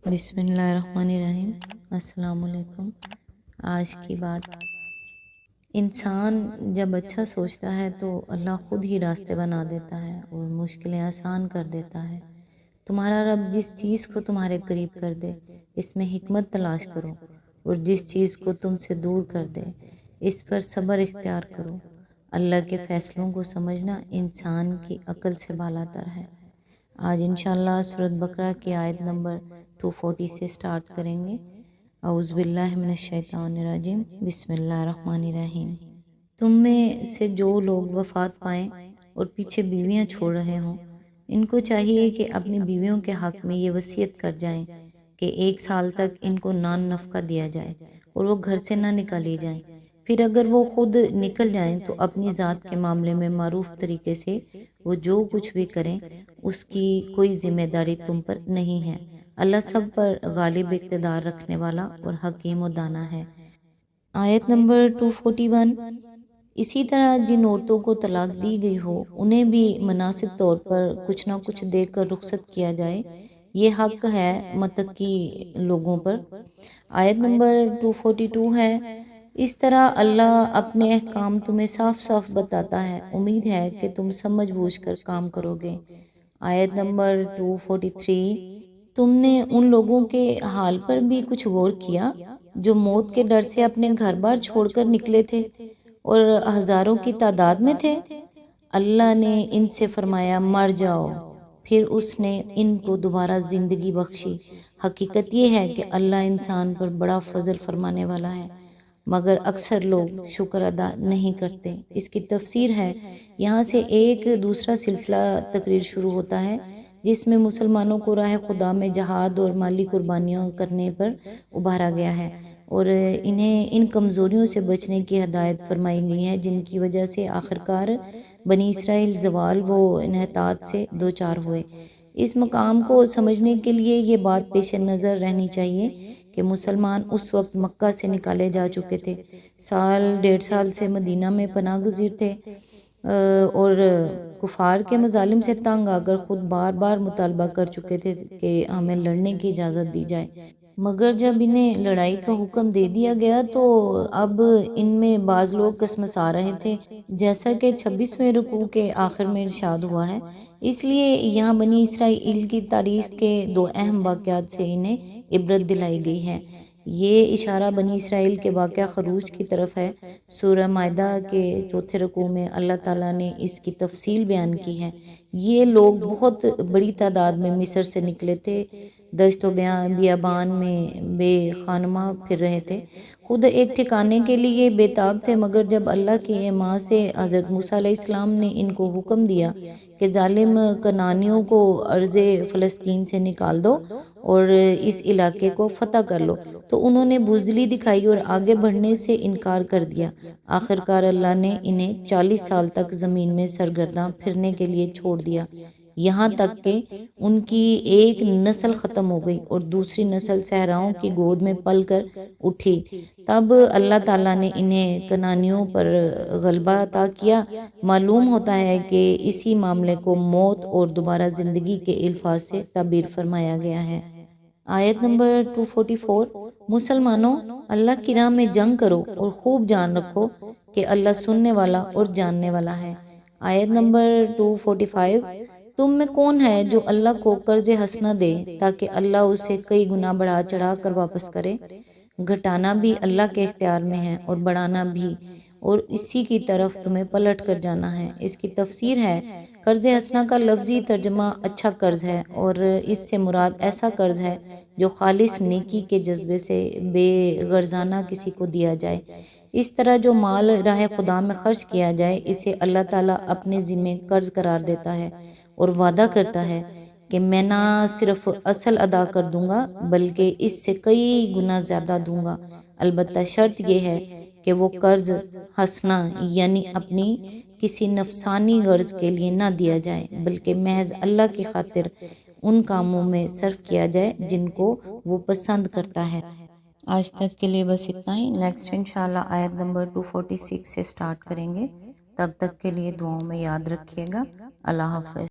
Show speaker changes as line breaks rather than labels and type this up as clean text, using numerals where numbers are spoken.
بسم اللہ الرحمن الرحیم۔ السلام علیکم۔ آج کی بات، انسان جب اچھا سوچتا ہے تو اللہ خود ہی راستے بنا دیتا ہے اور مشکلیں آسان کر دیتا ہے۔ تمہارا رب جس چیز کو تمہارے قریب کر دے اس میں حکمت تلاش کرو، اور جس چیز کو تم سے دور کر دے اس پر صبر اختیار کرو۔ اللہ کے فیصلوں کو سمجھنا انسان کی عقل سے بالا تر ہے۔ آج انشاءاللہ سورۃ بقرہ کی آیت نمبر 240 سے سٹارٹ کریں گے۔ اعوذ باللہ من الشیطان الرجیم، بسم اللہ الرحمن الرحیم۔ تم میں سے جو لوگ وفات پائیں اور پیچھے بیویاں چھوڑ رہے ہوں، ان کو چاہیے کہ اپنی بیویوں کے حق میں یہ وصیت کر جائیں کہ 1 سال تک ان کو نان نفقہ دیا جائے اور وہ گھر سے نہ نکالی جائیں۔ پھر اگر وہ خود نکل جائیں تو اپنی ذات کے معاملے میں معروف طریقے سے وہ جو کچھ بھی کریں اس کی کوئی ذمہ داری تم پر نہیں ہے۔ اللہ سب پر غالب اقتدار رکھنے والا اور حکیم و دانا ہے۔ آیت نمبر 241۔ اسی طرح جن عورتوں کو طلاق دی گئی ہو انہیں بھی مناسب طور پر کچھ نہ کچھ دے کر رخصت کیا جائے، یہ حق ہے متقی لوگوں پر۔ آیت نمبر 242 ہے۔ اس طرح اللہ اپنے احکام تمہیں صاف صاف بتاتا ہے، امید ہے کہ تم سمجھ بوجھ کر کام کرو گے۔ آیت نمبر 243۔ تم نے ان لوگوں کے حال پر بھی کچھ غور کیا جو موت کے ڈر سے اپنے گھر بار چھوڑ کر نکلے تھے اور ہزاروں کی تعداد میں تھے؟ اللہ نے ان سے فرمایا مر جاؤ، پھر اس نے ان کو دوبارہ زندگی بخشی۔ حقیقت یہ ہے کہ اللہ انسان پر بڑا فضل فرمانے والا ہے، مگر اکثر لوگ شکر ادا نہیں کرتے۔ اس کی تفسیر ہے، یہاں سے ایک دوسرا سلسلہ تقریر شروع ہوتا ہے جس میں مسلمانوں کو راہ خدا میں جہاد اور مالی قربانیاں کرنے پر ابھارا گیا ہے اور انہیں ان کمزوریوں سے بچنے کی ہدایت فرمائی گئی ہے جن کی وجہ سے آخرکار بنی اسرائیل زوال و انحطاط سے دوچار ہوئے۔ اس مقام کو سمجھنے کے لیے یہ بات پیش نظر رہنی چاہیے کہ مسلمان اس وقت مکہ سے نکالے جا چکے تھے، 1.5 سال سے مدینہ میں پناہ گزیر تھے اور کفار کے مظالم سے تنگ آ کر خود بار بار مطالبہ کر چکے تھے کہ ہمیں لڑنے کی اجازت دی جائے، مگر جب انہیں لڑائی کا حکم دے دیا گیا تو اب ان میں بعض لوگ کسمسا رہے تھے، جیسا کہ 26ویں رکوع کے آخر میں ارشاد ہوا ہے۔ اس لیے یہاں بنی اسرائیل کی تاریخ کے 2 اہم واقعات سے انہیں عبرت دلائی گئی ہے۔ یہ اشارہ بنی اسرائیل کے واقعہ خروج کی طرف ہے۔ سورہ مائدہ کے 4 رکوع میں اللہ تعالیٰ نے اس کی تفصیل بیان کی ہے۔ یہ لوگ بہت بڑی تعداد میں مصر سے نکلے تھے، دشت و بیابان میں بے خانماں پھر رہے تھے، خود ایک ٹھکانے کے لیے بے تاب تھے، مگر جب اللہ کی اما سے حضرت موسیٰ علیہ السلام نے ان کو حکم دیا کہ ظالم کنعانیوں کو ارض فلسطین سے نکال دو اور اس علاقے کو فتح کر لو، تو انہوں نے بزدلی دکھائی اور آگے بڑھنے سے انکار کر دیا۔ آخرکار اللہ نے انہیں 40 سال تک زمین میں سرگرداں پھرنے کے لیے چھوڑ دیا، یہاں تک کہ ان کی ایک نسل ختم ہو گئی اور دوسری نسل صحراؤں کی گود میں پل کر اٹھی۔ تب اللہ تعالیٰ نے انہیں کنعانیوں پر غلبہ عطا کیا۔ معلوم ہوتا ہے کہ اسی معاملے کو موت اور دوبارہ زندگی کے الفاظ سے تعبیر فرمایا گیا ہے۔ آیت نمبر 244۔ مسلمانوں، اللہ کی راہ میں جنگ کرو اور خوب جان رکھو کہ اللہ سننے والا اور جاننے والا ہے۔ آیت نمبر 245۔ تم میں کون ہے جو اللہ کو قرض حسنہ دے تاکہ اللہ اسے کئی گنا بڑھا چڑھا کر واپس کرے؟ گھٹانا بھی اللہ کے اختیار میں ہے اور بڑھانا بھی، اور اسی کی طرف تمہیں پلٹ کر جانا ہے۔ اس کی تفسیر ہے، قرض حسنہ کا لفظی ترجمہ اچھا قرض ہے اور اس سے مراد ایسا قرض ہے جو خالص نیکی کے جذبے سے بے غرضانہ کسی کو دیا جائے۔ اس طرح جو مال راہ خدا میں خرچ کیا جائے اسے اللہ تعالیٰ اپنے ذمے قرض قرار دیتا ہے اور وعدہ کرتا ہے کہ میں نہ صرف اصل ادا کر دوں گا بلکہ اس سے کئی گنا زیادہ دوں گا، البتہ شرط یہ ہے کہ وہ قرض حسنہ یعنی اپنی کسی نفسانی غرض کے لیے نہ دیا جائے بلکہ محض اللہ کی خاطر ان کاموں میں صرف کیا جائے جن کو وہ پسند کرتا ہے۔ آج تک کے لیے بس اتنا ہی۔ نیکسٹ انشاءاللہ آیت نمبر 246 سے سٹارٹ کریں گے۔ تب تک کے لیے دعاؤں میں یاد رکھیے گا۔ اللہ حافظ۔